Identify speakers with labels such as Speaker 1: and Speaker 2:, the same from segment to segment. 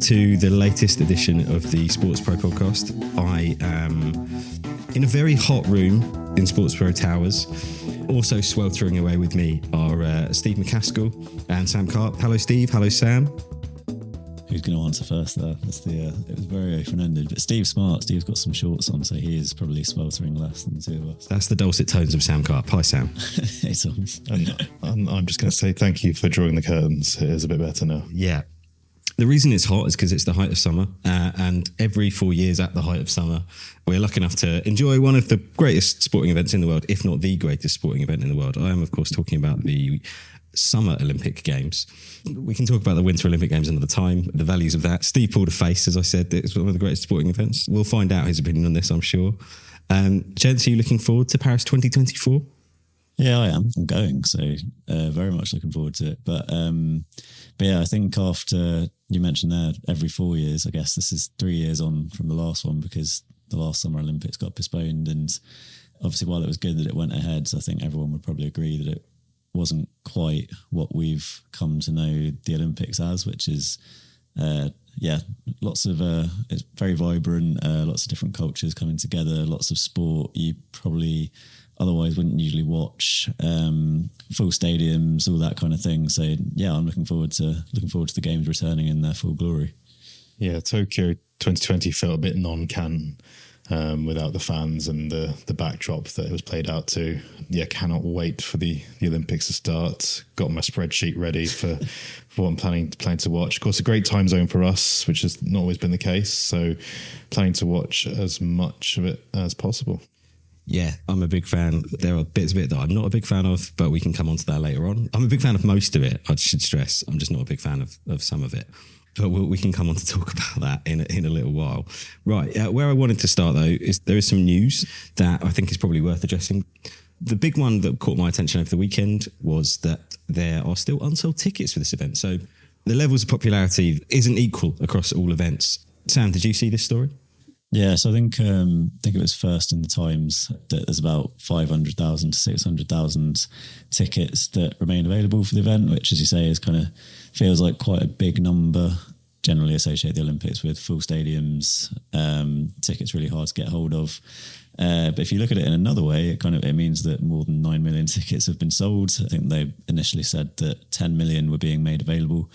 Speaker 1: to the latest edition of the SportsPro podcast. I am in a very hot room in SportsPro Towers. Also sweltering away with me are Steve McCaskill and Sam Carp. Hello, Steve. Hello, Sam.
Speaker 2: Who's going to answer first there? It was very open-ended. But Steve's smart. Steve's got some shorts on, so he is probably sweltering less than the two of us.
Speaker 1: That's the dulcet tones of Sam Carp. Hi, Sam.
Speaker 2: It's on.
Speaker 3: And I'm just going to say thank you for drawing the curtains. It is a bit better now.
Speaker 1: Yeah. The reason it's hot is because it's the height of summer, and every 4 years at the height of summer, we're lucky enough to enjoy one of the greatest sporting events in the world, if not the greatest sporting event in the world. I am, of course, talking about the Summer Olympic Games. We can talk about the Winter Olympic Games another time, the values of that. Steve pulled a face, as I said. It's one of the greatest sporting events. We'll find out his opinion on this, I'm sure. Gents, are you looking forward to Paris 2024?
Speaker 2: Yeah, I am. I'm going, so very much looking forward to it. But yeah, I think after you mentioned there, every 4 years, I guess this is 3 years on from the last one because the last Summer Olympics got postponed. And obviously, while it was good that it went ahead, I think everyone would probably agree that it wasn't quite what we've come to know the Olympics as, which is, lots of, it's very vibrant, lots of different cultures coming together, lots of sport you probably otherwise wouldn't usually watch, full stadiums, all that kind of thing. So yeah, I'm looking forward to the games returning in their full glory. Yeah,
Speaker 3: Tokyo 2020 felt a bit non-canon without the fans and the backdrop that it was played out to. Yeah, cannot wait for the Olympics to start. Got my spreadsheet ready for what I'm planning to watch. Of course, a great time zone for us, which has not always been the case. So planning to watch as much of it as possible.
Speaker 1: Yeah, I'm a big fan. There are bits of it that I'm not a big fan of, but we can come on to that later on. I'm a big fan of most of it, I should stress. I'm just not a big fan of some of it. But we can come on to talk about that in a little while. Right, where I wanted to start, though, is there is some news that I think is probably worth addressing. The big one that caught my attention over the weekend was that there are still unsold tickets for this event. So the levels of popularity isn't equal across all events. Sam, did you see this story?
Speaker 2: Yeah, so I think it was first in the Times that there's about 500,000 to 600,000 tickets that remain available for the event, which, as you say, is kind of feels like quite a big number. Generally associate the Olympics with full stadiums, tickets really hard to get hold of. But if you look at it in another way, it means that more than 9 million tickets have been sold. I think they initially said that 10 million were being made available.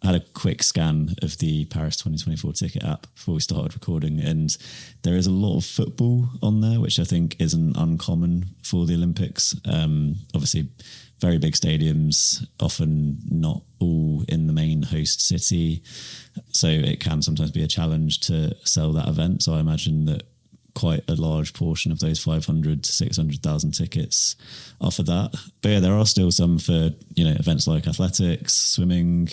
Speaker 2: I had a quick scan of the Paris 2024 ticket app before we started recording, and there is a lot of football on there, which I think isn't uncommon for the Olympics. Obviously, very big stadiums, often not all in the main host city, so it can sometimes be a challenge to sell that event. So I imagine that quite a large portion of those 500 to 600,000 tickets are for that. But yeah, there are still some for, events like athletics, swimming,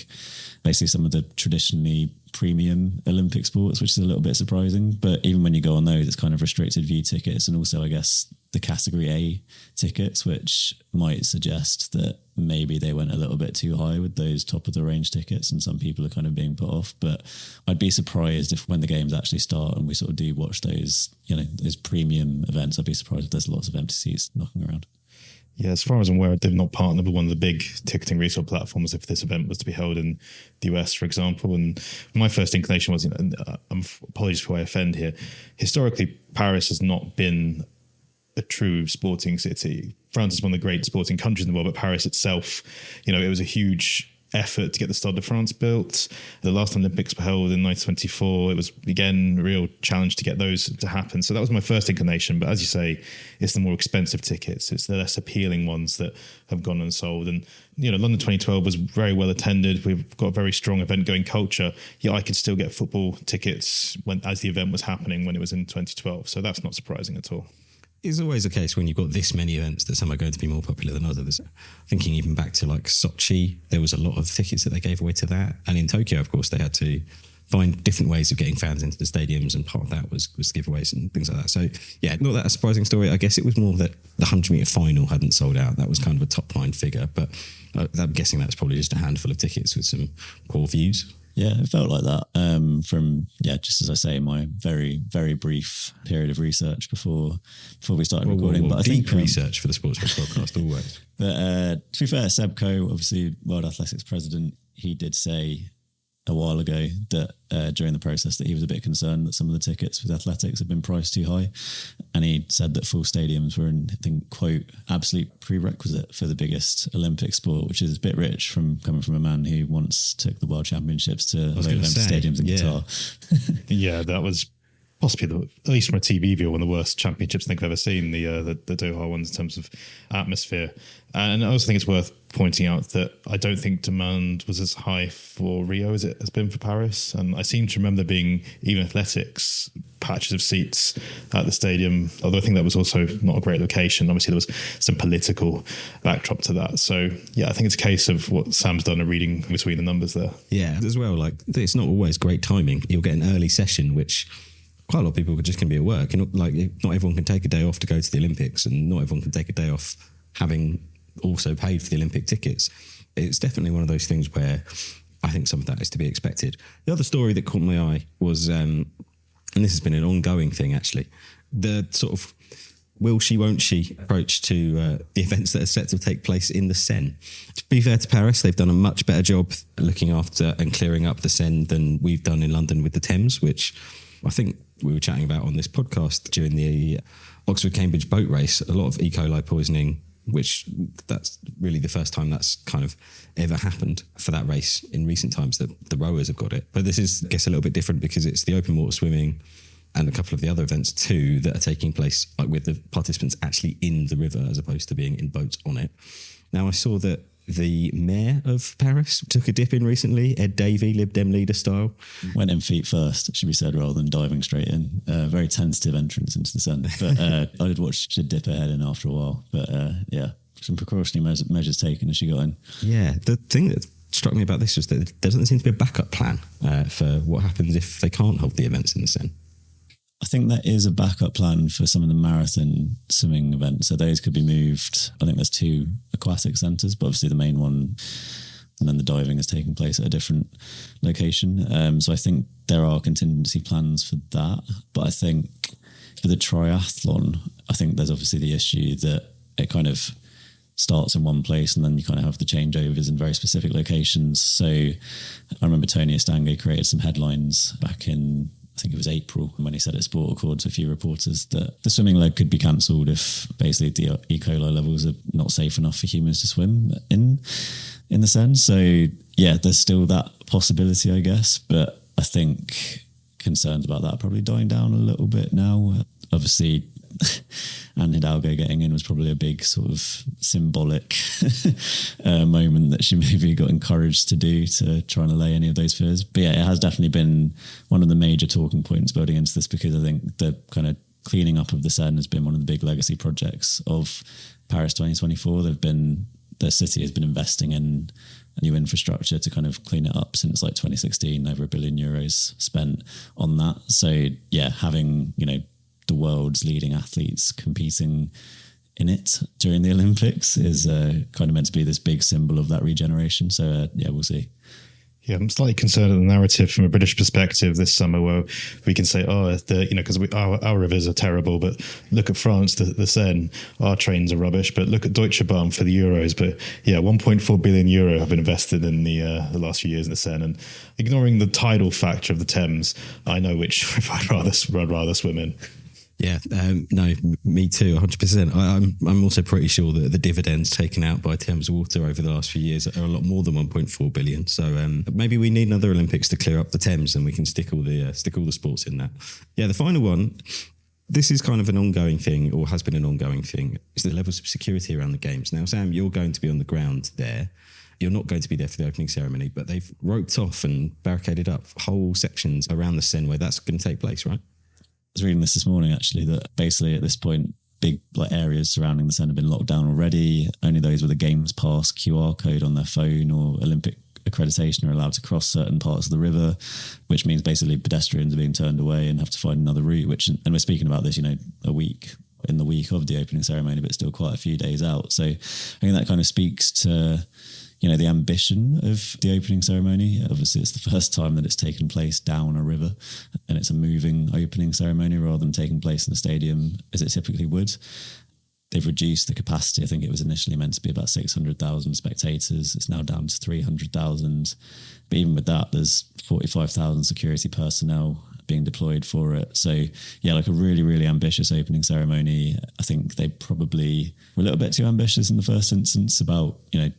Speaker 2: basically some of the traditionally premium Olympic sports, which is a little bit surprising. But even when you go on those, it's kind of restricted view tickets, and also, I guess, the category A tickets, which might suggest that maybe they went a little bit too high with those top of the range tickets, and some people are kind of being put off. But I'd be surprised if when the games actually start and we sort of do watch those, those premium events, I'd be surprised if there's lots of empty seats knocking around.
Speaker 3: Yeah, as far as I'm aware, they've not partnered with one of the big ticketing resale platforms if this event was to be held in the US, for example. And my first inclination was, apologies for I offend here, historically, Paris has not been a true sporting city. France is one of the great sporting countries in the world, but Paris itself, it was a huge effort to get the Stade de France built. The last Olympics were held in 1924. It was, again, a real challenge to get those to happen. So that was my first inclination. But as you say, it's the more expensive tickets. It's the less appealing ones that have gone unsold. And, London 2012 was very well attended. We've got a very strong event-going culture. Yeah, I could still get football tickets as the event was happening when it was in 2012. So that's not surprising at all.
Speaker 1: It's always the case when you've got this many events that some are going to be more popular than others. Thinking even back to like Sochi, there was a lot of tickets that they gave away to that. And in Tokyo, of course, they had to find different ways of getting fans into the stadiums, and part of that was giveaways and things like that. So yeah, not that a surprising story. I guess it was more that the 100-metre final hadn't sold out. That was kind of a top line figure, but I'm guessing that's probably just a handful of tickets with some poor views.
Speaker 2: Yeah, it felt like that from, just as I say, my very, very brief period of research before we started recording.
Speaker 1: But I think research for the SportsPro podcast always.
Speaker 2: But to be fair, Sebco, obviously World Athletics president, he did say a while ago that during the process that he was a bit concerned that some of the tickets with athletics had been priced too high. And he said that full stadiums were, I think, quote, absolute prerequisite for the biggest Olympic sport, which is a bit rich coming from a man who once took the World Championships to low empty stadiums in Qatar.
Speaker 3: Yeah, that was possibly, at least from a TV view, one of the worst championships I think I've ever seen, the Doha ones in terms of atmosphere. And I also think it's worth pointing out that I don't think demand was as high for Rio as it has been for Paris. And I seem to remember being, even athletics, patches of seats at the stadium, although I think that was also not a great location. Obviously, there was some political backdrop to that. So, yeah, I think it's a case of what Sam's done and reading between the numbers there.
Speaker 1: Yeah, as well, like, it's not always great timing. You'll get an early session, which quite a lot of people just can be at work. Not everyone can take a day off to go to the Olympics, and not everyone can take a day off having also paid for the Olympic tickets. It's definitely one of those things where I think some of that is to be expected. The other story that caught my eye was, and this has been an ongoing thing actually, the sort of will she, won't she approach to the events that are set to take place in the Seine. To be fair to Paris, they've done a much better job looking after and clearing up the Seine than we've done in London with the Thames, which I think we were chatting about on this podcast during the Oxford-Cambridge boat race. A lot of E. coli poisoning, which that's really the first time that's kind of ever happened for that race in recent times, that the rowers have got it. But this is, I guess, a little bit different because it's the open water swimming and a couple of the other events too that are taking place, like with the participants actually in the river as opposed to being in boats on it. Now, I saw that the mayor of Paris took a dip in recently, Ed Davey, Lib Dem leader style.
Speaker 2: Went in feet first, it should be said, rather than diving straight in. Very tentative entrance into the sun. But I did watch her dip her head in after a while. But yeah, some precautionary measures taken as she got in.
Speaker 1: Yeah, the thing that struck me about this was that there doesn't seem to be a backup plan for what happens if they can't hold the events in the Seine.
Speaker 2: I think there is a backup plan for some of the marathon swimming events. So those could be moved. I think there's 2 aquatic centres, but obviously the main one, and then the diving is taking place at a different location. So I think there are contingency plans for that. But I think for the triathlon, I think there's obviously the issue that it kind of starts in one place and then you kind of have the changeovers in very specific locations. So I remember Tony Estangue created some headlines back in, I think it was April, when he said at Sport Accord to a few reporters that the swimming leg could be cancelled if basically the E. coli levels are not safe enough for humans to swim in the Seine. So yeah, there's still that possibility, I guess. But I think concerns about that are probably dying down a little bit now. Obviously, Anne Hidalgo getting in was probably a big sort of symbolic moment that she maybe got encouraged to do to try and allay any of those fears. But yeah, it has definitely been one of the major talking points building into this, because I think the kind of cleaning up of the Seine has been one of the big legacy projects of Paris 2024. The city has been investing in new infrastructure to kind of clean it up since like 2016, over €1 billion spent on that. So yeah, having, the world's leading athletes competing in it during the Olympics is kind of meant to be this big symbol of that regeneration. So yeah, we'll see.
Speaker 3: Yeah, I'm slightly concerned at the narrative from a British perspective this summer, where we can say, because our rivers are terrible, but look at France, the Seine, our trains are rubbish, but look at Deutsche Bahn for the Euros. But yeah, €1.4 billion have been invested in the last few years in the Seine, and ignoring the tidal factor of the Thames, I know which I'd rather swim in.
Speaker 1: Yeah, no, me too, 100%. I'm also pretty sure that the dividends taken out by Thames Water over the last few years are a lot more than 1.4 billion. So maybe we need another Olympics to clear up the Thames, and we can stick all the sports in that. Yeah, the final one. This is kind of an ongoing thing, or has been an ongoing thing, is the levels of security around the games. Now, Sam, you're going to be on the ground there. You're not going to be there for the opening ceremony, but they've roped off and barricaded up whole sections around the Seine where that's going to take place, right?
Speaker 2: I was reading this morning, actually, that basically at this point, big areas surrounding the Seine have been locked down already. Only those with a Games Pass QR code on their phone or Olympic accreditation are allowed to cross certain parts of the river, which means basically pedestrians are being turned away and have to find another route, and we're speaking about this, a week in the week of the opening ceremony, but still quite a few days out. So I think that kind of speaks to the ambition of the opening ceremony. Obviously, it's the first time that it's taken place down a river, and it's a moving opening ceremony rather than taking place in a stadium as it typically would. they've reduced the capacity. I think it was initially meant to be about 600,000 spectators. It's now down to 300,000. But even with that, there's 45,000 security personnel being deployed for it. So yeah, like a really, really ambitious opening ceremony. I think they probably were a little bit too ambitious in the first instance about, you know,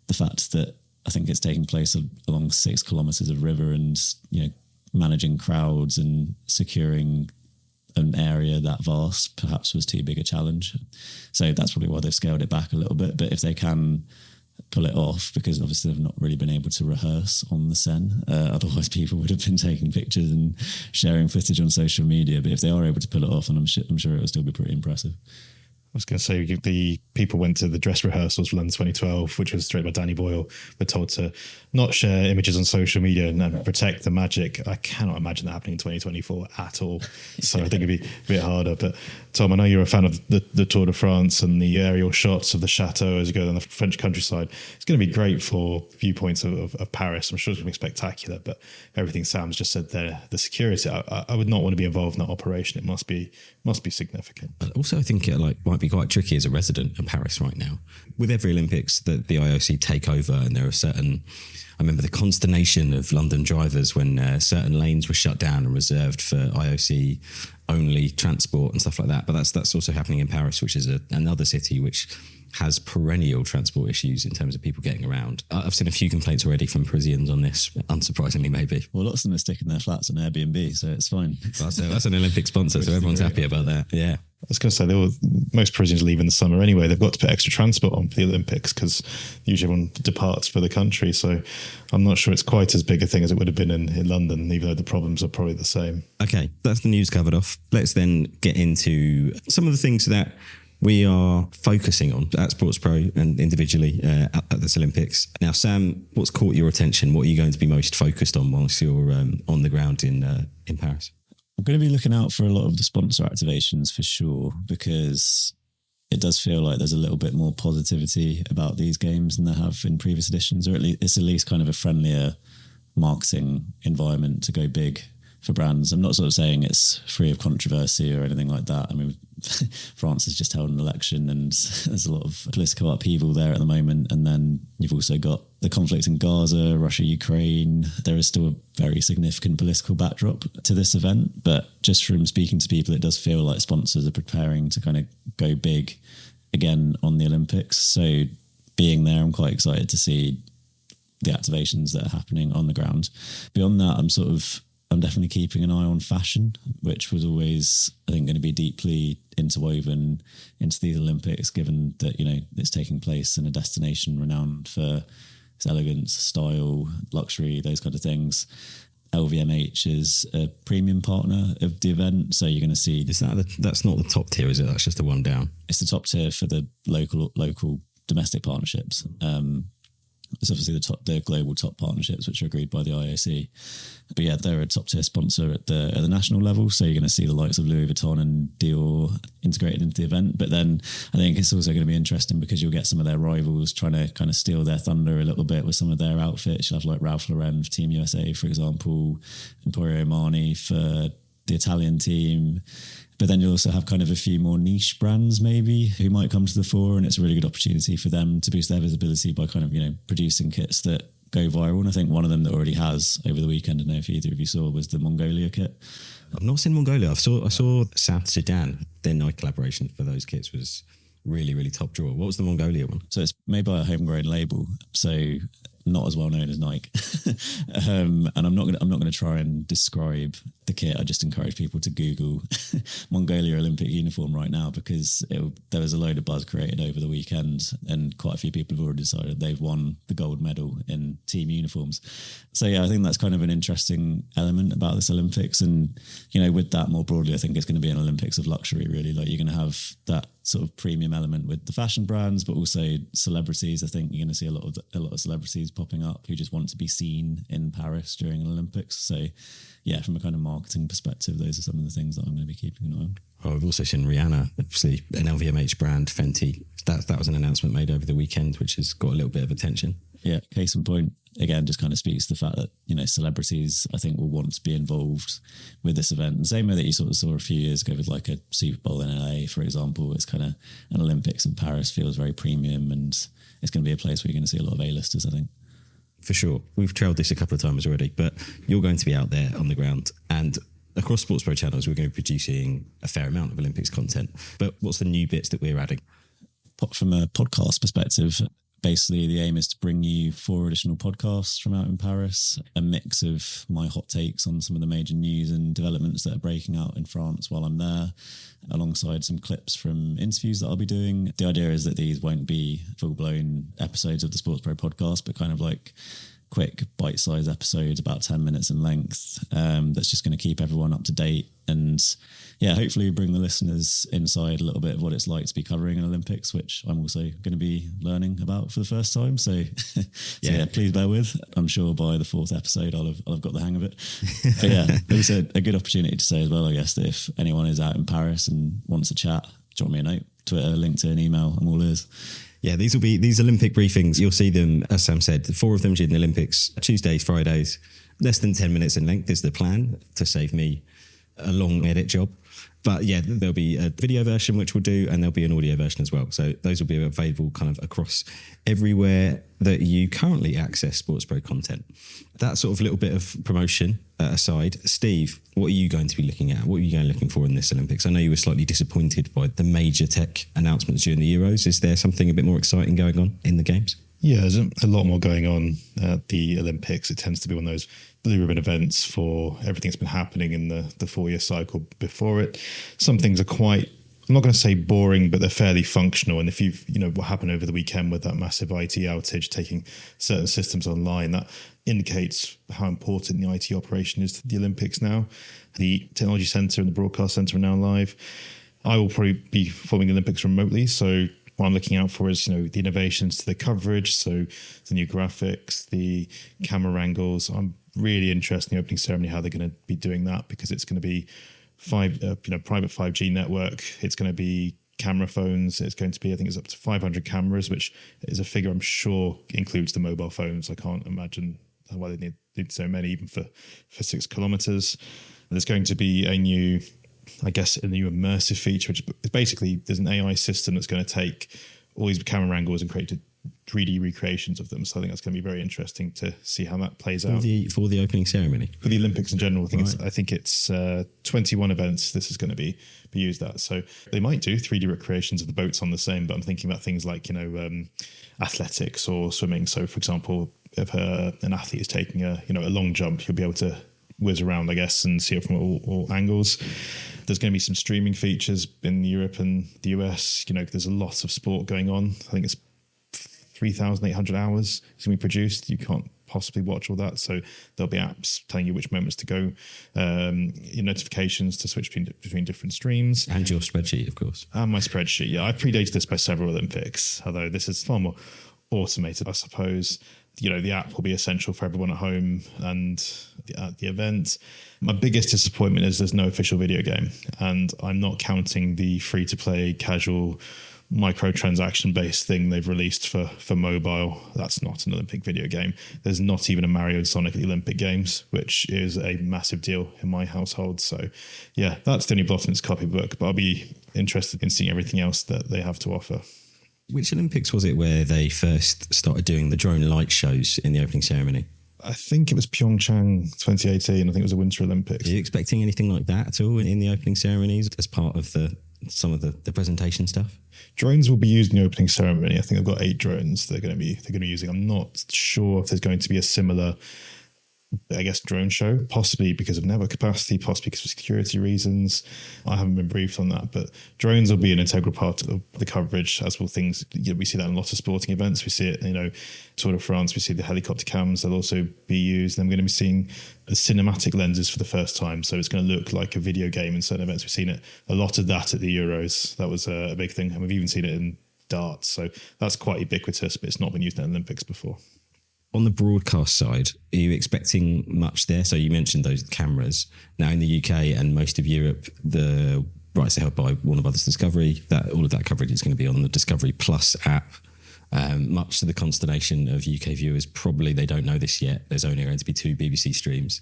Speaker 2: the fact that I think it's taking place along 6 kilometres of river, and, you know, managing crowds and securing an area that vast perhaps was too big a challenge. So that's probably why they've scaled it back a little bit. But if they can pull it off, because obviously they've not really been able to rehearse on the Seine, otherwise people would have been taking pictures and sharing footage on social media. But if they are able to pull it off, and I'm sure it will still be pretty impressive.
Speaker 3: I was going to say, the people went to the dress rehearsals for London 2012, which was directed by Danny Boyle. They're told to not share images on social media and protect the magic. I cannot imagine that happening in 2024 at all. So I think it'd be a bit harder. But Tom, I know you're a fan of the Tour de France and the aerial shots of the chateau as you go down the French countryside. It's going to be great for viewpoints of Paris. I'm sure it's going to be spectacular. But everything Sam's just said there, the security, I would not want to be involved in that operation. It must be significant.
Speaker 1: But also, I think it might be quite tricky as a resident of Paris right now. With every Olympics that the IOC take over, and there are certain, I remember the consternation of London drivers when certain lanes were shut down and reserved for IOC only transport and stuff like that. But that's also happening in Paris, which is another city which has perennial transport issues in terms of people getting around. I've seen a few complaints already from Parisians on this, unsurprisingly maybe.
Speaker 2: Well, lots of them are sticking their flats on Airbnb, so it's fine.
Speaker 1: That's an Olympic sponsor, so everyone's happy about that. Yeah.
Speaker 3: I was going to say, most Parisians leave in the summer anyway. They've got to put extra transport on for the Olympics because usually everyone departs for the country. So I'm not sure it's quite as big a thing as it would have been in London, even though the problems are probably the same. Okay,
Speaker 1: that's the news covered off. Let's then get into some of the things that we are focusing on at SportsPro and individually at this Olympics. Now, Sam, what's caught your attention? What are you going to be most focused on whilst you're on the ground in Paris?
Speaker 2: I'm going to be looking out for a lot of the sponsor activations for sure, because it does feel like there's a little bit more positivity about these games than there have in previous editions, or it's at least kind of a friendlier marketing environment to go big for brands. I'm not sort of saying it's free of controversy or anything like that. I mean, France has just held an election and there's a lot of political upheaval there at the moment. And then you've also got the conflict in Gaza, Russia, Ukraine. There is still a very significant political backdrop to this event. But just from speaking to people, it does feel like sponsors are preparing to kind of go big again on the Olympics. So being there, I'm quite excited to see the activations that are happening on the ground. Beyond that, I'm definitely keeping an eye on fashion, which was always, I think, going to be deeply interwoven into these Olympics, given that, you know, it's taking place in a destination renowned for its elegance, style, luxury, those kind of things. LVMH is a premium partner of the event, so you're going to see...
Speaker 1: That's not the top tier, is it? That's just the one down.
Speaker 2: It's the top tier for the local domestic partnerships. It's obviously the global top partnerships, which are agreed by the IOC. But yeah, they're a top tier sponsor at the national level. So you're going to see the likes of Louis Vuitton and Dior integrated into the event. But then I think it's also going to be interesting because you'll get some of their rivals trying to kind of steal their thunder a little bit with some of their outfits. You'll have like Ralph Lauren for Team USA, for example, Emporio Armani for the Italian team. But then you'll also have kind of a few more niche brands maybe who might come to the fore, and it's a really good opportunity for them to boost their visibility by kind of, you know, producing kits that go viral. And I think one of them that already has over the weekend, I don't know if either of you saw, was the Mongolia kit.
Speaker 1: I've not seen Mongolia. I saw South Sudan. Their Nike collaboration for those kits was really, really top drawer. What was the Mongolia one?
Speaker 2: So it's made by a homegrown label, so not as well known as Nike. And I'm not going to try and describe the kit. I just encourage people to Google Mongolia Olympic uniform right now, because there was a load of buzz created over the weekend, and quite a few people have already decided they've won the gold medal in team uniforms. So yeah, I think that's kind of an interesting element about this Olympics. And, you know, with that more broadly, I think it's going to be an Olympics of luxury, really. Like, you're going to have that sort of premium element with the fashion brands, but also celebrities. I think you're going to see a lot of celebrities popping up who just want to be seen in Paris during an Olympics. So yeah, from a kind of marketing perspective, those are some of the things that I'm going to be keeping an eye on.
Speaker 1: Oh, I've also seen Rihanna, obviously an LVMH brand, Fenty. That was an announcement made over the weekend, which has got a little bit of attention.
Speaker 2: Yeah, case in point, again, just kind of speaks to the fact that, you know, celebrities, I think, will want to be involved with this event. The same way that you sort of saw a few years ago with like a Super Bowl in LA, for example. It's kind of an Olympics in Paris feels very premium, and it's going to be a place where you're going to see a lot of A-listers, I think.
Speaker 1: For sure. We've trailed this a couple of times already, but you're going to be out there on the ground, and across SportsPro channels, we're going to be producing a fair amount of Olympics content. But what's the new bits that we're adding?
Speaker 2: From a podcast perspective, basically the aim is to bring you 4 additional podcasts from out in Paris, a mix of my hot takes on some of the major news and developments that are breaking out in France while I'm there, alongside some clips from interviews that I'll be doing. The idea is that these won't be full-blown episodes of the SportsPro podcast, but kind of like quick bite-sized episodes, about 10 minutes in length, that's just going to keep everyone up to date. And yeah, hopefully bring the listeners inside a little bit of what it's like to be covering an Olympics, which I'm also going to be learning about for the first time. So, yeah, please bear with. I'm sure by the 4th episode, I'll have got the hang of it. But yeah, also a good opportunity to say as well, I guess, that if anyone is out in Paris and wants to chat, drop me a note, Twitter, LinkedIn, email, I'm all ears.
Speaker 1: Yeah, these will be these Olympic briefings. You'll see them, as Sam said, 4 of them during the Olympics, Tuesdays, Fridays, less than 10 minutes in length is the plan, to save me a long edit job. But yeah, there'll be a video version, which we'll do, and there'll be an audio version as well. So those will be available kind of across everywhere that you currently access SportsPro content. That sort of little bit of promotion aside, Steve, what are you going to be looking at? What are you looking for in this Olympics? I know you were slightly disappointed by the major tech announcements during the Euros. Is there something a bit more exciting going on in the games?
Speaker 3: Yeah, there's a lot more going on at the Olympics. It tends to be one of those blue ribbon events for everything that's been happening in the 4-year cycle before it. Some things are quite, I'm not going to say boring, but they're fairly functional. And if what happened over the weekend with that massive IT outage, taking certain systems online, that indicates how important the IT operation is to the Olympics now. The Technology Centre and the Broadcast Centre are now live. I will probably be following the Olympics remotely, so what I'm looking out for is, the innovations to the coverage, so the new graphics, the camera angles. I'm really interested in the opening ceremony, how they're going to be doing that, because it's going to be private 5G network. It's going to be camera phones. It's going to be, I think it's up to 500 cameras, which is a figure I'm sure includes the mobile phones. I can't imagine why they need so many, even for 6 kilometers. There's going to be a new immersive feature, which is basically there's an AI system that's going to take all these camera angles and create 3D recreations of them. So I think that's going to be very interesting to see how that plays out.
Speaker 1: For the opening ceremony? For
Speaker 3: the Olympics in general, I think it's 21 events this is going to be used at. So they might do 3D recreations of the boats on the same, but I'm thinking about things like, athletics or swimming. So for example, if an athlete is taking a long jump, you'll be able to whiz around, I guess, and see it from all angles. There's going to be some streaming features in Europe and the US. There's a lot of sport going on. I think it's 3,800 hours is going to be produced. You can't possibly watch all that. So there'll be apps telling you which moments to go, notifications to switch between different streams.
Speaker 1: And your spreadsheet, of course.
Speaker 3: And my spreadsheet. Yeah, I predated this by several Olympics, although this is far more automated, I suppose. The app will be essential for everyone at home and at the event. My biggest disappointment is there's no official video game, and I'm not counting the free-to-play casual microtransaction-based thing they've released for mobile. That's not an Olympic video game. There's not even a Mario and Sonic at the Olympic Games, which is a massive deal in my household. So yeah, that's the only blot in its copybook, but I'll be interested in seeing everything else that they have to offer.
Speaker 1: Which Olympics was it where they first started doing the drone light shows in the opening ceremony?
Speaker 3: I think it was Pyeongchang 2018. I think it was the Winter Olympics.
Speaker 1: Are you expecting anything like that at all in the opening ceremonies as part of some of the presentation stuff?
Speaker 3: Drones will be used in the opening ceremony. I think they've got 8 drones they're going to be using. I'm not sure if there's going to be a similar, drone show, possibly because of network capacity, possibly because of security reasons. I haven't been briefed on that, but drones will be an integral part of the coverage, as will things. We see that in a lot of sporting events. We see it, Tour de France, we see the helicopter cams. They'll also be used. And I'm going to be seeing the cinematic lenses for the first time. So it's going to look like a video game in certain events. We've seen it, a lot of that at the Euros. That was a big thing. And we've even seen it in darts. So that's quite ubiquitous, but it's not been used in the Olympics before.
Speaker 1: On the broadcast side, are you expecting much there? So you mentioned those cameras. Now in the UK and most of Europe, the rights are held by Warner Brothers Discovery. That all of that coverage is going to be on the Discovery Plus app. much to the consternation of UK viewers. Probably they don't know this yet. There's only going to be 2 BBC streams.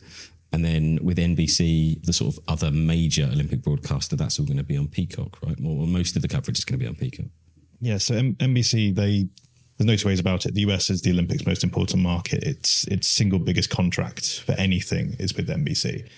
Speaker 1: And then with NBC, the sort of other major Olympic broadcaster, that's all going to be on Peacock, right? Well, most of the coverage is going to be on Peacock.
Speaker 3: Yeah, so NBC, there's no two ways about it. The US is the Olympics' most important market. Its single biggest contract for anything is with NBC.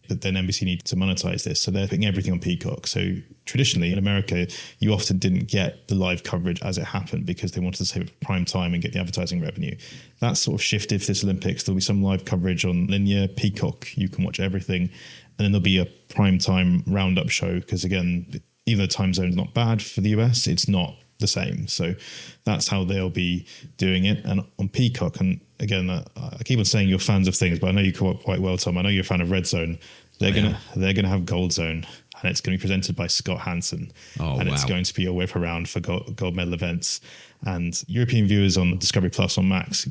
Speaker 3: But then NBC needs to monetize this, so they're putting everything on Peacock. So traditionally in America, you often didn't get the live coverage as it happened because they wanted to save it for prime time and get the advertising revenue. That sort of shifted for this Olympics. There'll be some live coverage on linear Peacock. You can watch everything, and then there'll be a prime time roundup show because again, even though time zone is not bad for the US, it's not the same. So that's how they'll be doing it. And on Peacock, and again, I keep on saying you're fans of things, but I know you quite well, Tom. I know you're a fan of Red Zone. They're gonna have Gold Zone, and it's going to be presented by Scott Hansen, it's going to be a whip around for gold medal events. And European viewers on Discovery Plus on Max,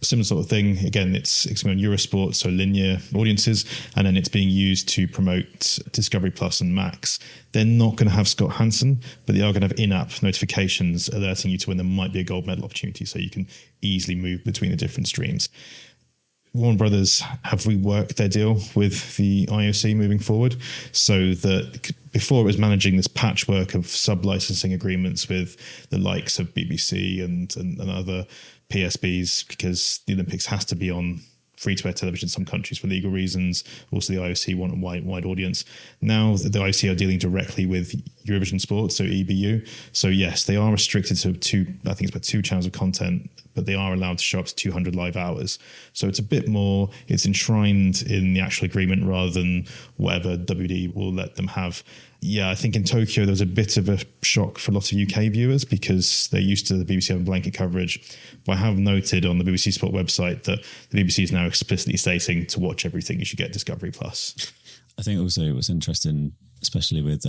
Speaker 3: similar sort of thing. Again, it's going on Eurosport, so linear audiences, and then it's being used to promote Discovery Plus and Max. They're not going to have Scott Hansen, but they are going to have in-app notifications alerting you to when there might be a gold medal opportunity, so you can easily move between the different streams. Warner Brothers have reworked their deal with the IOC moving forward, so that before it was managing this patchwork of sub-licensing agreements with the likes of BBC and other PSBs, because the Olympics has to be on free-to-air television in some countries for legal reasons. Also, the IOC want a wide audience. Now the IOC are dealing directly with Eurovision Sport, so EBU. So yes, they are restricted to I think it's about 2 channels of content, but they are allowed to show up to 200 live hours. So it's a bit more, it's enshrined in the actual agreement rather than whatever WD will let them have. Yeah, I think in Tokyo there was a bit of a shock for a lot of UK viewers because they're used to the BBC having blanket coverage. But I have noted on the BBC Sport website that the BBC is now explicitly stating to watch everything you should get Discovery Plus.
Speaker 2: I think also what's interesting, especially with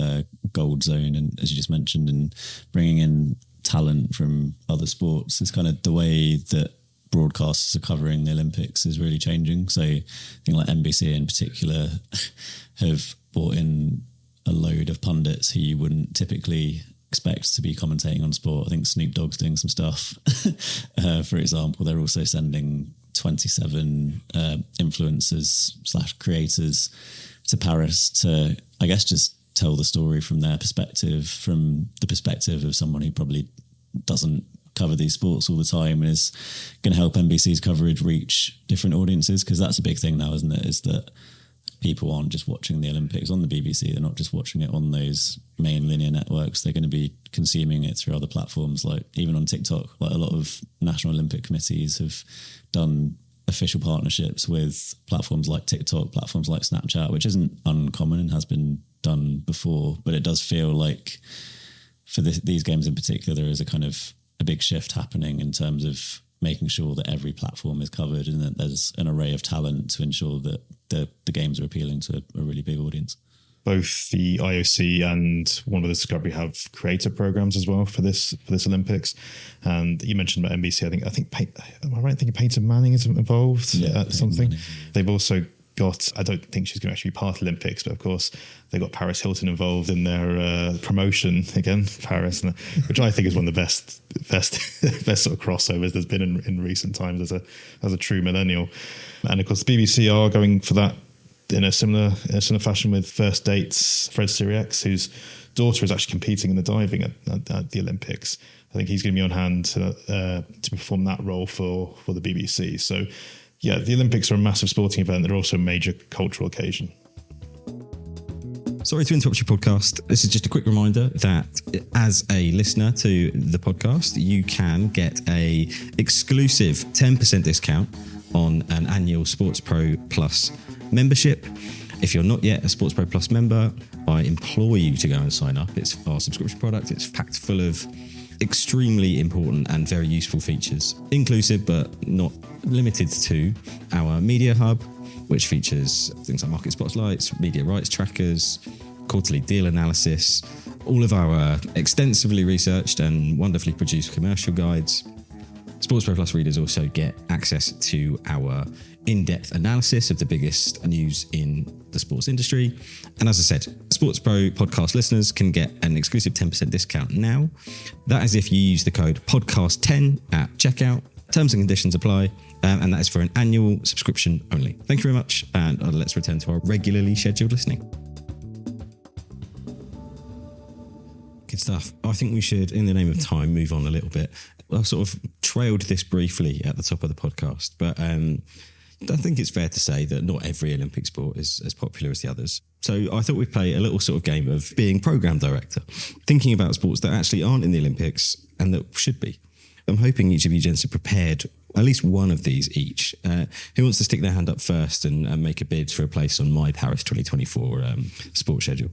Speaker 2: Gold Zone, and as you just mentioned, and bringing in talent from other sports, is kind of the way that broadcasters are covering the Olympics is really changing. So I think like NBC in particular have brought in a load of pundits who you wouldn't typically expect to be commentating on sport. I think Snoop Dogg's doing some stuff. For example, they're also sending 27 influencers / creators to Paris to, I guess, just tell the story from their perspective, from the perspective of someone who probably doesn't cover these sports all the time, and is going to help NBC's coverage reach different audiences, because that's a big thing now, isn't it? Is that people aren't just watching the Olympics on the BBC. They're not just watching it on those main linear networks. They're going to be consuming it through other platforms, like even on TikTok. Like a lot of national Olympic committees have done official partnerships with platforms like TikTok, platforms like Snapchat, which isn't uncommon and has been done before. But it does feel like for these games in particular, there is a kind of a big shift happening in terms of making sure that every platform is covered and that there's an array of talent to ensure that the games are appealing to a really big audience.
Speaker 3: Both the IOC and Warner Brothers Discovery have creator programs as well for this Olympics. And you mentioned about NBC. I think am I right in thinking Peyton Manning is involved?
Speaker 2: Yeah,
Speaker 3: something.
Speaker 2: Manning.
Speaker 3: They've also got, I don't think she's going to actually be part of Olympics, but of course they got Paris Hilton involved in their promotion again, Paris, which I think is one of the best sort of crossovers there's been in recent times as a true millennial. And of course the BBC are going for that in a similar fashion with First Date's Fred Sirieix, whose daughter is actually competing in the diving at the Olympics. I think he's going to be on hand to perform that role for the BBC. So yeah, the Olympics are a massive sporting event. They're also a major cultural occasion.
Speaker 1: Sorry to interrupt your podcast. This is just a quick reminder that as a listener to the podcast, you can get a exclusive 10% discount on an annual SportsPro Plus membership. If you're not yet a SportsPro Plus member, I implore you to go and sign up. It's our subscription product. It's packed full of extremely important and very useful features, inclusive but not limited to our media hub, which features things like market spotlights, media rights trackers, quarterly deal analysis, all of our extensively researched and wonderfully produced commercial guides, SportsPro Plus readers also get access to our in-depth analysis of the biggest news in the sports industry. And as I said, SportsPro podcast listeners can get an exclusive 10% discount now. That is if you use the code podcast10 at checkout. Terms and conditions apply, and that is for an annual subscription only. Thank you very much, and let's return to our regularly scheduled listening. Good stuff. I think we should, in the name of time, move on a little bit. I sort of trailed this briefly at the top of the podcast, but I think it's fair to say that not every Olympic sport is as popular as the others. So I thought we'd play a little sort of game of being programme director, thinking about sports that actually aren't in the Olympics and that should be. I'm hoping each of you gents have prepared at least one of these each. Who wants to stick their hand up first and make a bid for a place on my Paris 2024 sports schedule?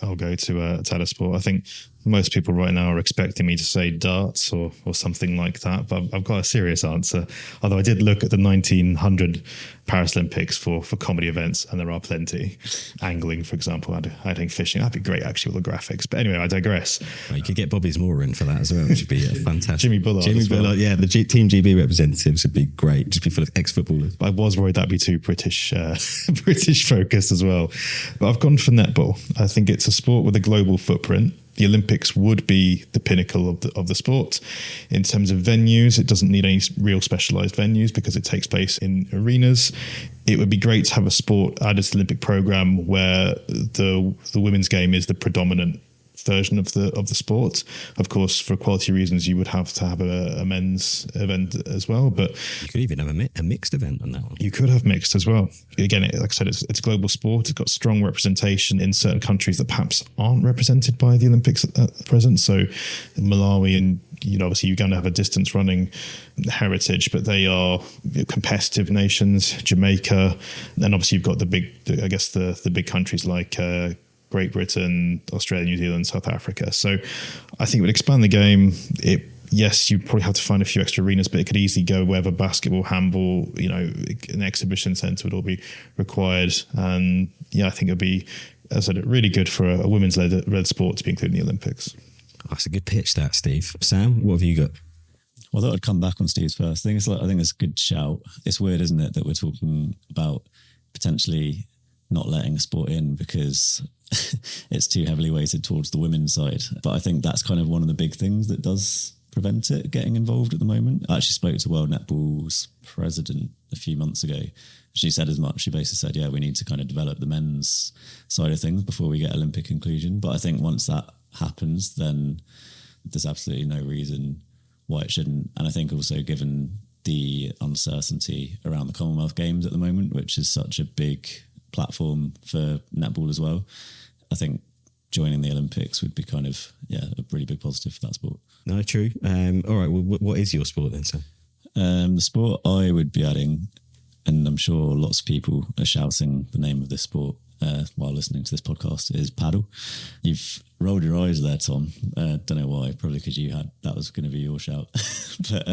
Speaker 3: I'll go to Telesport. I think most people right now are expecting me to say darts or something like that, but I've got a serious answer. Although I did look at the 1900 Paris Olympics for comedy events, and there are plenty. Angling, for example, I think fishing. That'd be great, actually, with the graphics. But anyway, I digress.
Speaker 1: Well, you could get Bobby's Moore in for that as well, which would be fantastic.
Speaker 3: Jimmy Bullard.
Speaker 1: Yeah, the Team GB representatives would be great, just be full of ex-footballers.
Speaker 3: I was worried that'd be too British focused as well. But I've gone for netball. I think it's a sport with a global footprint. The Olympics would be the pinnacle of the sport. In terms of venues, it doesn't need any real specialised venues because it takes place in arenas. It would be great to have a sport added to the Olympic programme where the women's game is the predominant version of the sport. Of course, for quality reasons, you would have to have a men's event as well. But
Speaker 1: you could even have a mixed event on that one.
Speaker 3: You could have mixed as well. Again, like I said, it's a global sport. It's got strong representation in certain countries that perhaps aren't represented by the Olympics at present. So Malawi and obviously Uganda have a distance running heritage, but they are competitive nations. Jamaica, and obviously you've got the big countries like Great Britain, Australia, New Zealand, South Africa. So I think it would expand the game. Yes, you probably have to find a few extra arenas, but it could easily go wherever basketball, handball, an exhibition centre would all be required. And I think it would be, as I said, really good for a women's led sport to be included in the Olympics.
Speaker 1: Oh, that's a good pitch, that, Steve. Sam, what have you got?
Speaker 2: Well, I thought I'd come back on Steve's first. I think it's a good shout. It's weird, isn't it, that we're talking about potentially not letting a sport in because it's too heavily weighted towards the women's side. But I think that's kind of one of the big things that does prevent it getting involved at the moment. I actually spoke to World Netball's president a few months ago. She said as much. She basically said, we need to kind of develop the men's side of things before we get Olympic inclusion. But I think once that happens, then there's absolutely no reason why it shouldn't. And I think also given the uncertainty around the Commonwealth Games at the moment, which is such a big platform for netball as well, I think joining the Olympics would be kind of a really big positive for that sport.
Speaker 1: No, true. All right, well, what is your sport then, Sam?
Speaker 2: The sport I would be adding, and I'm sure lots of people are shouting the name of this sport while listening to this podcast, is paddle. You've rolled your eyes there, Tom. Don't know why, probably because that was going to be your shout. But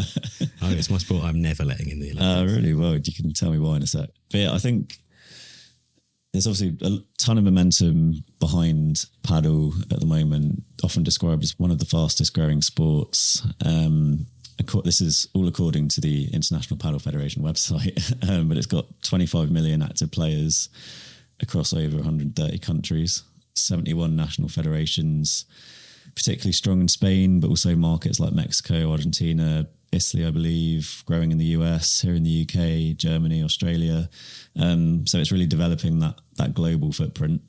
Speaker 1: it's my sport I'm never letting in the Olympics.
Speaker 2: Really? Well, you can tell me why in a sec. But I think there's obviously a ton of momentum behind paddle at the moment, often described as one of the fastest growing sports. This is all according to the International Paddle Federation website, but it's got 25 million active players across over 130 countries, 71 national federations, particularly strong in Spain, but also markets like Mexico, Argentina, Italy, I believe, growing in the US, here in the UK, Germany, Australia. So it's really developing that global footprint.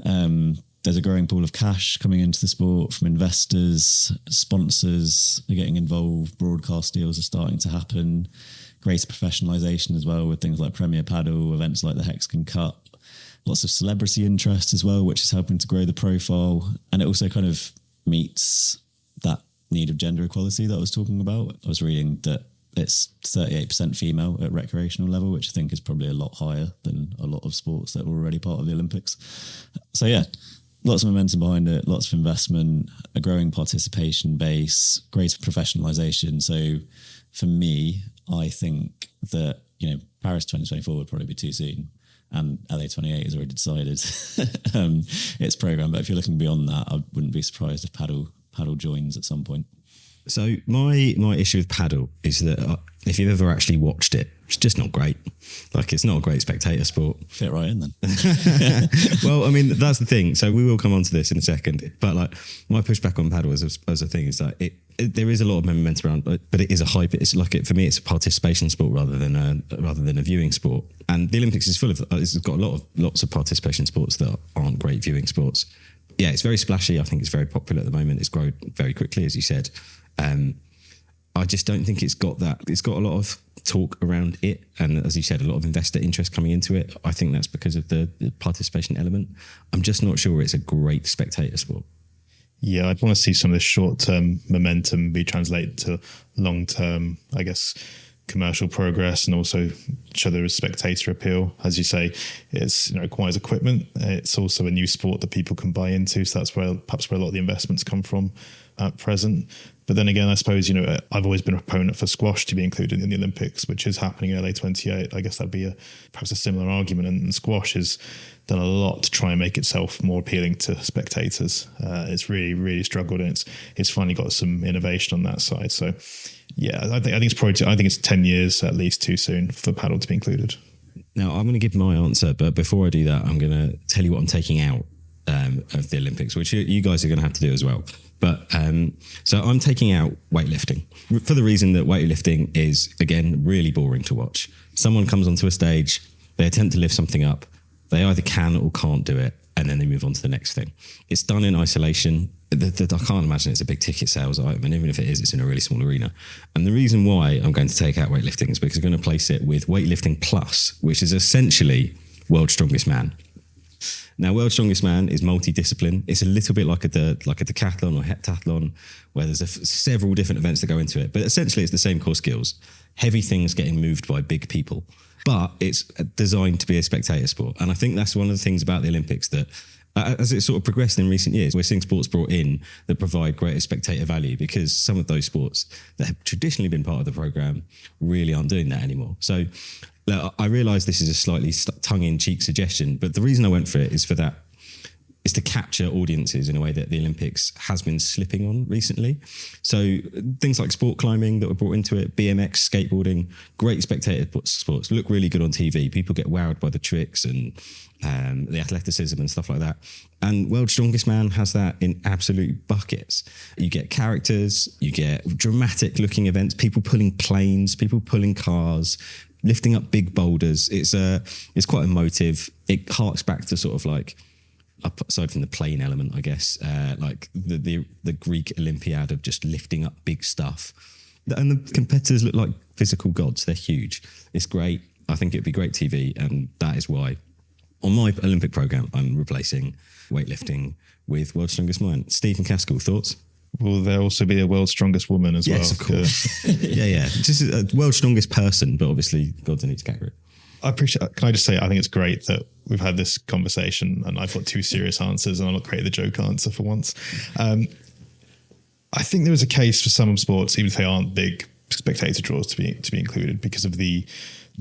Speaker 2: There's a growing pool of cash coming into the sport from investors, sponsors are getting involved, broadcast deals are starting to happen, greater professionalisation as well with things like Premier Paddle, events like the Hexagon Cup, lots of celebrity interest as well, which is helping to grow the profile. And it also kind of meets that need of gender equality that I was talking about. I was reading that it's 38% female at recreational level, which I think is probably a lot higher than a lot of sports that are already part of the Olympics. So lots of momentum behind it, lots of investment, a growing participation base, greater professionalisation. So for me, I think that, Paris 2024 would probably be too soon. And LA 28 has already decided its programme. But if you're looking beyond that, I wouldn't be surprised if paddle joins at some point.
Speaker 1: So my issue with paddle is that if you've ever actually watched it, it's just not great. Like, it's not a great spectator sport.
Speaker 2: Fit right in then.
Speaker 1: Well, I mean, that's the thing. So we will come on to this in a second. But like, my pushback on paddle as a thing is that there is a lot of momentum around, but it is a hype. It's like for me, it's a participation sport rather than a viewing sport. And the Olympics is full of. It's got lots of participation sports that aren't great viewing sports. Yeah, it's very splashy. I think it's very popular at the moment. It's grown very quickly, as you said. I just don't think it's got that. It's got a lot of talk around it, and as you said, a lot of investor interest coming into it. I think that's because of the participation element. I'm just not sure it's a great spectator sport.
Speaker 3: Yeah, I'd want to see some of this short-term momentum be translated to long-term, I guess, commercial progress, and also show there is spectator appeal. As you say, it's, it requires equipment. It's also a new sport that people can buy into. So that's perhaps where a lot of the investments come from at present. But then again, I suppose, I've always been a proponent for squash to be included in the Olympics, which is happening in LA 28. I guess that'd be perhaps a similar argument. And squash has done a lot to try and make itself more appealing to spectators. It's really, really struggled, and it's finally got some innovation on that side. So yeah, I think it's probably, I think it's 10 years at least too soon for paddle to be included.
Speaker 1: Now, I'm going to give my answer, but before I do that, I'm going to tell you what I'm taking out of the Olympics, which you guys are going to have to do as well. But so I'm taking out weightlifting for the reason that weightlifting is, again, really boring to watch. Someone comes onto a stage, they attempt to lift something up, they either can or can't do it, and then they move on to the next thing. It's done in isolation. I can't imagine it's a big ticket sales item, and even if it is, it's in a really small arena. And the reason why I'm going to take out weightlifting is because I'm going to place it with Weightlifting Plus, which is essentially World's Strongest Man. Now, World's Strongest Man is multidiscipline. It's a little bit like a decathlon or heptathlon, where there's several different events that go into it. But essentially, it's the same core skills. Heavy things getting moved by big people. But it's designed to be a spectator sport. And I think that's one of the things about the Olympics that, as it's sort of progressed in recent years, we're seeing sports brought in that provide greater spectator value, because some of those sports that have traditionally been part of the programme really aren't doing that anymore. So I realise this is a slightly tongue-in-cheek suggestion, but the reason I went for it is to capture audiences in a way that the Olympics has been slipping on recently. So things like sport climbing that were brought into it, BMX, skateboarding, great spectator sports, look really good on TV. People get wowed by the tricks and the athleticism and stuff like that. And World's Strongest Man has that in absolute buckets. You get characters, you get dramatic looking events, people pulling planes, people pulling cars, lifting up big boulders. It's quite emotive. It harks back to sort of like, aside from the plane element, I guess, like the Greek Olympiad of just lifting up big stuff. And the competitors look like physical gods. They're huge. It's great. I think it'd be great TV, and that is why on my Olympic programme, I'm replacing weightlifting with World's Strongest Man. Steve McCaskill, thoughts?
Speaker 3: Will there also be a World's Strongest Woman as well?
Speaker 1: Yes, of course. Yeah. Just a World's Strongest person, but obviously God's in each category.
Speaker 3: Can I just say, I think it's great that we've had this conversation and I've got two serious answers and I'll not create the joke answer for once. I think there is a case for some sports, even if they aren't big spectator draws, to be included because of the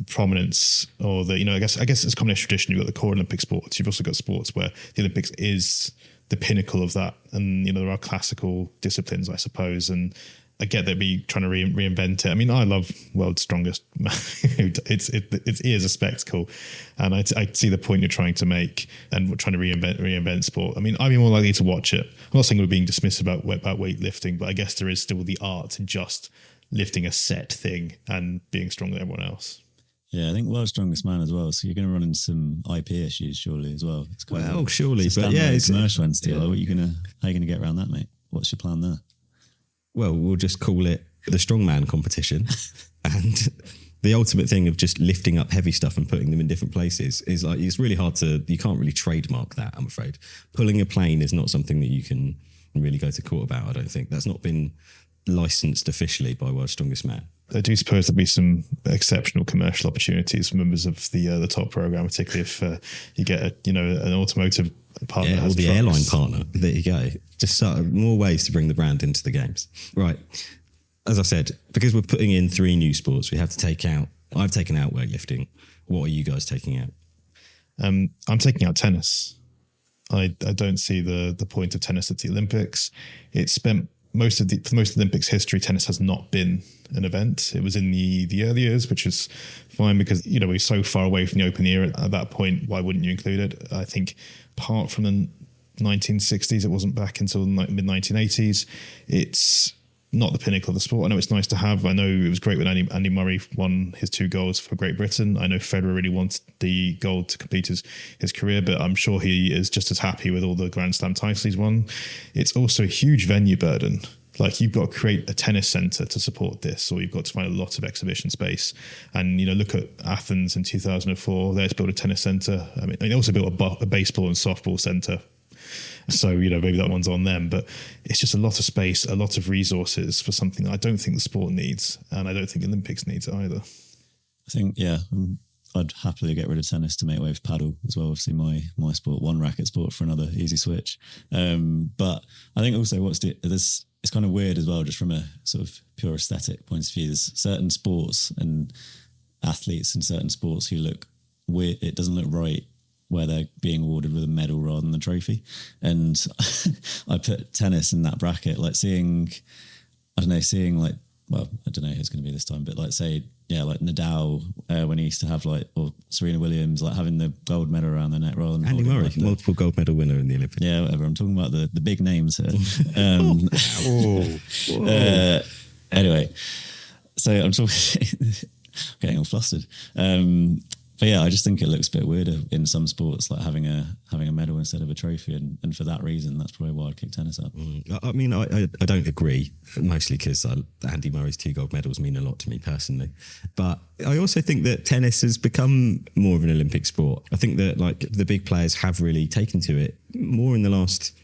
Speaker 3: prominence or the, I guess it's a combination tradition. You've got the core Olympic sports. You've also got sports where the Olympics is the pinnacle of that. And, there are classical disciplines, I suppose. And I get that we trying to reinvent it. I mean, I love World's Strongest Man. It is a spectacle, and I see the point you're trying to make and trying to reinvent sport. I mean, I'd be more likely to watch it. I'm not saying we're being dismissive about weightlifting, but I guess there is still the art to just lifting a set thing and being stronger than everyone else.
Speaker 2: Yeah, I think World's Strongest Man as well. So you're going to run into some IP issues, surely, as well. It's quite
Speaker 1: surely,
Speaker 2: but yeah, it's a commercial entity. Yeah. How are you going to get around that, mate? What's your plan there?
Speaker 1: Well, we'll just call it the strongman competition. And the ultimate thing of just lifting up heavy stuff and putting them in different places is like, it's really hard you can't really trademark that, I'm afraid. Pulling a plane is not something that you can really go to court about, I don't think. That's not been licensed officially by World's Strongest Man.
Speaker 3: I do suppose there'll be some exceptional commercial opportunities for members of the top program, particularly if you get an automotive partner,
Speaker 1: or the airline partner. There you go. Just more ways to bring the brand into the games. Right. As I said, because we're putting in 3 new sports, we have to take out. I've taken out weightlifting. What are you guys taking out?
Speaker 3: I'm taking out tennis. I don't see the point of tennis at the Olympics. It spent most of Olympics history, tennis has not been an event. It was in the early years, which is fine because, you know, we're so far away from the open era at that point. Why wouldn't you include it? I think apart from the 1960s, it wasn't back until the mid-1980s. It's not the pinnacle of the sport. I know it's nice to have. I know it was great when Andy Murray won his 2 golds for Great Britain. I know Federer really wanted the gold to complete his career, but I'm sure he is just as happy with all the Grand Slam titles he's won. It's also a huge venue burden. Like, you've got to create a tennis centre to support this, or you've got to find a lot of exhibition space. And, you know, look at Athens in 2004. They had to build a tennis centre. I mean, they also built a baseball and softball centre. So, you know, maybe that one's on them. But it's just a lot of space, a lot of resources for something that I don't think the sport needs. And I don't think Olympics needs it either.
Speaker 2: I think, yeah, I'd happily get rid of tennis to make way for paddle as well. Obviously, my sport, one racket sport for another, easy switch. But I think also it's kind of weird as well, just from a sort of pure aesthetic point of view. There's certain sports and athletes in certain sports who look weird. It doesn't look right where they're being awarded with a medal rather than a trophy. And I put tennis in that bracket, like seeing like, well, I don't know who's going to be this time, but like say, yeah, like Nadal, when he used to have like, or Serena Williams, like having the gold medal around their neck rather than
Speaker 1: Andy Murray, multiple gold medal winner in the Olympics.
Speaker 2: Yeah, whatever. I'm talking about the big names here. Anyway, so I'm talking, getting all flustered. But yeah, I just think it looks a bit weirder in some sports, like having a medal instead of a trophy, and for that reason, that's probably why I'd kick tennis up.
Speaker 1: I mean, I don't agree, mostly because Andy Murray's 2 gold medals mean a lot to me personally. But I also think that tennis has become more of an Olympic sport. I think that like the big players have really taken to it more in the last,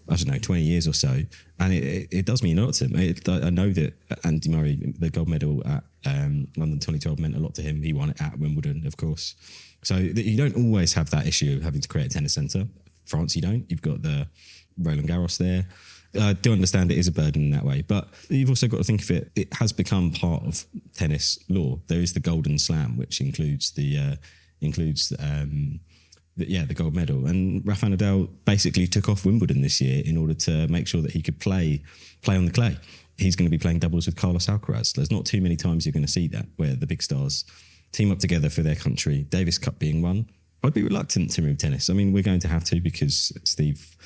Speaker 1: I don't know, 20 years or so. And it does mean a lot to him. I know that Andy Murray, the gold medal at London 2012 meant a lot to him. He won it at Wimbledon, of course. So you don't always have that issue of having to create a tennis centre. France, you don't. You've got the Roland Garros there. I do understand it is a burden in that way, but you've also got to think of it. It has become part of tennis law. There is the Golden Slam, which includes the gold medal. And Rafa Nadal basically took off Wimbledon this year in order to make sure that he could play on the clay. He's going to be playing doubles with Carlos Alcaraz. There's not too many times you're going to see that, where the big stars team up together for their country. Davis Cup being one. I'd be reluctant to move tennis. I mean, we're going to have to because Steve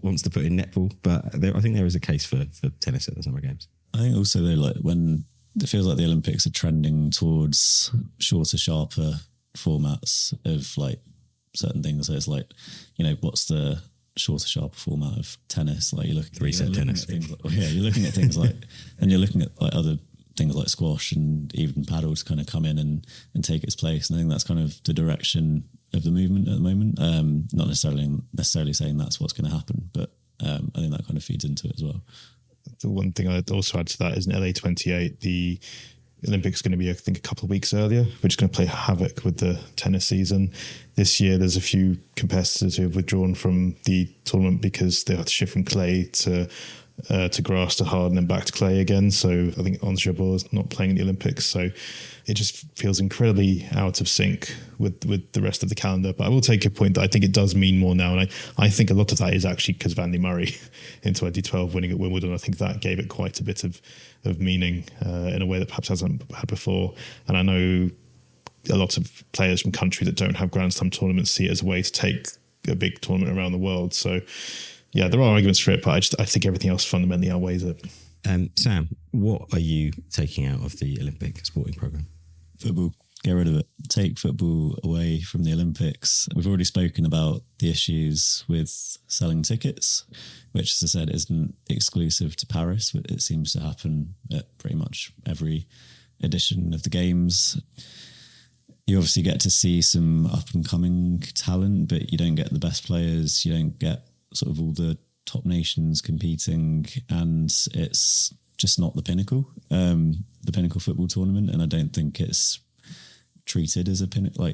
Speaker 1: wants to put in netball, but I think there is a case for tennis at the Summer Games.
Speaker 2: I think also though, like when it feels like the Olympics are trending towards shorter, sharper formats of like certain things. So it's like, you know, what's the shorter, sharper format of tennis? Like you're looking
Speaker 1: 3-set tennis.
Speaker 2: You're looking at things like, and you're looking at like other things like squash and even paddle to kind of come in and take its place. And I think that's kind of the direction of the movement at the moment. Not necessarily saying that's what's going to happen, but I think that kind of feeds into it as well.
Speaker 3: The one thing I'd also add to that is in LA 28, the Olympics is going to be, I think, a couple of weeks earlier, which is going to play havoc with the tennis season. This year, there's a few competitors who have withdrawn from the tournament because they have to shift from clay to grass to hard and then back to clay again. So I think Ons Jabeur is not playing in the Olympics. So it just feels incredibly out of sync with the rest of the calendar. But I will take your point that I think it does mean more now. And I think a lot of that is actually because of Andy Murray in 2012 winning at Wimbledon. I think that gave it quite a bit of meaning in a way that perhaps hasn't had before. And I know a lot of players from countries that don't have Grand Slam tournaments see it as a way to take a big tournament around the world. So yeah, there are arguments for it, but I think everything else fundamentally outweighs it.
Speaker 1: Sam, what are you taking out of the Olympic sporting programme?
Speaker 2: Football. Get rid of it. Take football away from the Olympics. We've already spoken about the issues with selling tickets, which, as I said, isn't exclusive to Paris. It seems to happen at pretty much every edition of the Games. You obviously get to see some up-and-coming talent, but you don't get the best players. You don't get sort of all the top nations competing, and it's just not the pinnacle football tournament. And I don't think it's treated as a pinnacle,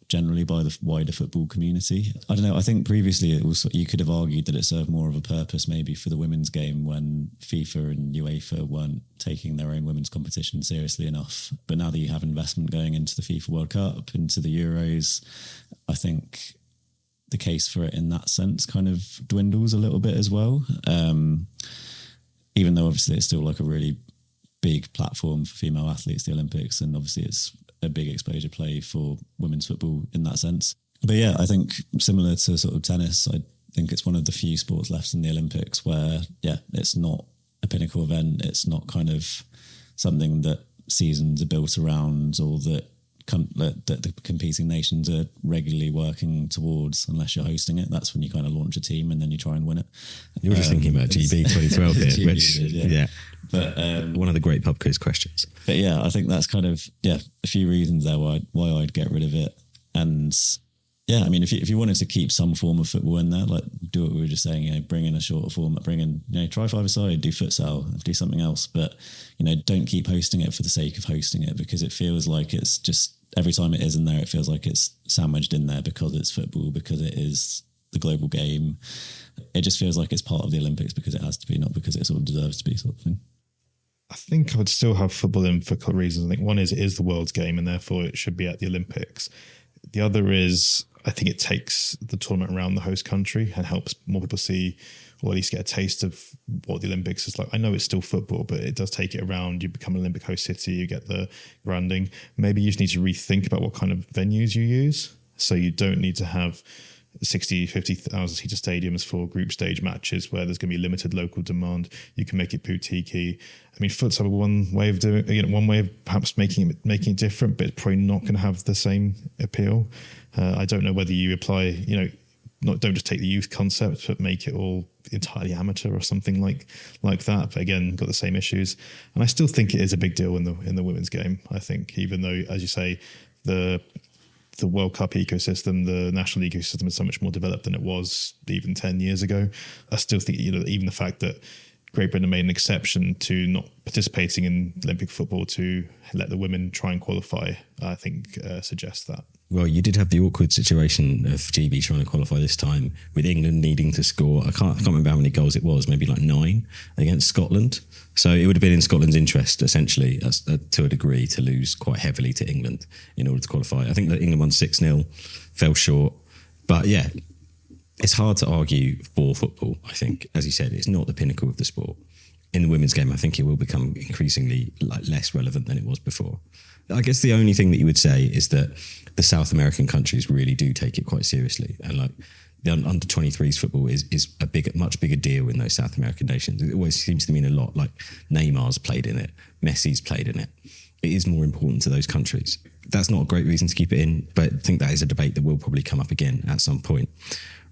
Speaker 2: generally by the wider football community. I don't know. I think previously it was, you could have argued that it served more of a purpose maybe for the women's game when FIFA and UEFA weren't taking their own women's competition seriously enough. But now that you have investment going into the FIFA World Cup, into the Euros, I think the case for it in that sense kind of dwindles a little bit as well. even though obviously it's still like a really big platform for female athletes, the Olympics, and obviously it's a big exposure play for women's football in that sense. But yeah, I think similar to sort of tennis, I think it's one of the few sports left in the Olympics where, yeah, it's not a pinnacle event. It's not kind of something that seasons are built around, or that the competing nations are regularly working towards, unless you're hosting it. That's when you kind of launch a team and then you try and win it.
Speaker 1: You were just thinking about GB 2012 here,
Speaker 2: GB
Speaker 1: which,
Speaker 2: did,
Speaker 1: yeah.
Speaker 2: But
Speaker 1: one of the great pub quiz questions.
Speaker 2: But yeah, I think that's kind of, a few reasons there why I'd get rid of it. And yeah, I mean, if you wanted to keep some form of football in there, like do what we were just saying, bring in a shorter format, bring in, try five-a-side, do futsal, do something else. But, don't keep hosting it for the sake of hosting it, because it feels like it's just, every time it is in there, it feels like it's sandwiched in there because it's football, because it is the global game. It just feels like it's part of the Olympics because it has to be, not because it sort of deserves to be, sort of thing.
Speaker 3: I think I would still have football in for a couple of reasons. I think one is it is the world's game and therefore it should be at the Olympics. The other is I think it takes the tournament around the host country and helps more people see, or at least get a taste of what the Olympics is like. I know it's still football, but it does take it around. You become an Olympic host city, you get the branding. Maybe you just need to rethink about what kind of venues you use. So you don't need to have 60, 50,000 seater stadiums for group stage matches where there's going to be limited local demand. You can make it boutique-y. I mean, futsal one way of doing it, one way of perhaps making it different, but it's probably not going to have the same appeal. I don't know whether you apply, don't just take the youth concept, but make it all entirely amateur or something like that. But again, got the same issues. And I still think it is a big deal in the women's game. I think, even though, as you say, the World Cup ecosystem, the national ecosystem is so much more developed than it was even 10 years ago. I still think, even the fact that Great Britain made an exception to not participating in Olympic football to let the women try and qualify, I think suggests that.
Speaker 1: Well, you did have the awkward situation of GB trying to qualify this time, with England needing to score, I can't remember how many goals it was, maybe like 9 against Scotland. So it would have been in Scotland's interest, essentially, to a degree, to lose quite heavily to England in order to qualify. I think that England won 6-0, fell short. But yeah, it's hard to argue for football, I think. As you said, it's not the pinnacle of the sport. In the women's game, I think it will become increasingly less relevant than it was before. I guess the only thing that you would say is that the South American countries really do take it quite seriously. And the under 23s football is a much bigger deal in those South American nations. It always seems to mean a lot. Like Neymar's played in it, Messi's played in it. It is more important to those countries. That's not a great reason to keep it in, but I think that is a debate that will probably come up again at some point.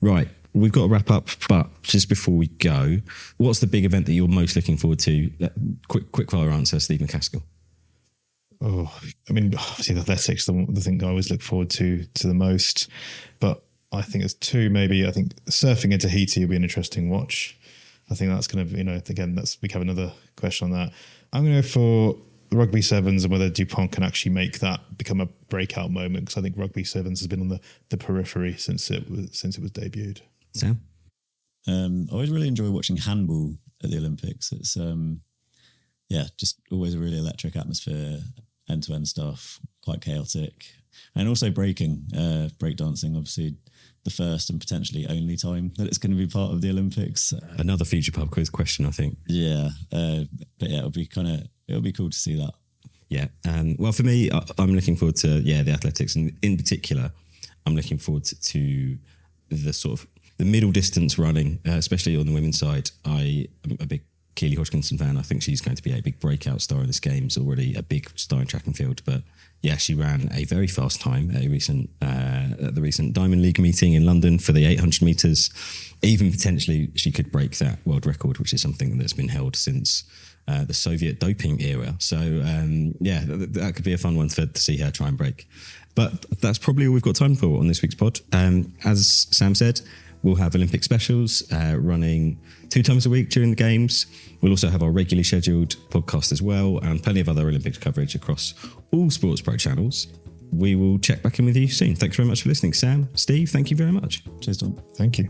Speaker 1: Right, we've got to wrap up, but just before we go, what's the big event that you're most looking forward to? Quick fire answer, Steve McCaskill.
Speaker 3: Oh, I mean, obviously the athletics, the thing I always look forward to the most, but I think there's two maybe. I think surfing in Tahiti will be an interesting watch. I think that's going to, again, we have another question on that. I'm going to go for rugby sevens and whether DuPont can actually make that become a breakout moment, because I think rugby sevens has been on the periphery since it was debuted.
Speaker 1: Sam?
Speaker 2: I always really enjoy watching handball at the Olympics. It's just always a really electric atmosphere, end-to-end stuff, quite chaotic. And also breakdancing, obviously the first and potentially only time that it's going to be part of the Olympics.
Speaker 1: Another future pub quiz question, I think.
Speaker 2: Yeah, but yeah, it'll be cool to see that.
Speaker 1: Yeah, well, for me, I'm looking forward to the athletics, and in particular, I'm looking forward to the sort of the middle distance running, especially on the women's side. I am a big Keely Hodgkinson fan. I think she's going to be a big breakout star in this game. She's already a big star in track and field, but yeah, she ran a very fast time at the recent Diamond League meeting in London for the 800 metres. Even potentially, she could break that world record, which is something that's been held since the Soviet doping era. So that could be a fun one to see her try and break. But that's probably all we've got time for on this week's pod. As Sam said, we'll have Olympic specials running 2 times a week during the games. We'll also have our regularly scheduled podcast as well, and plenty of other Olympics coverage across all SportsPro channels. We will check back in with you soon. Thanks very much for listening. Sam, Steve, thank you very much.
Speaker 2: Cheers, Tom.
Speaker 3: Thank you.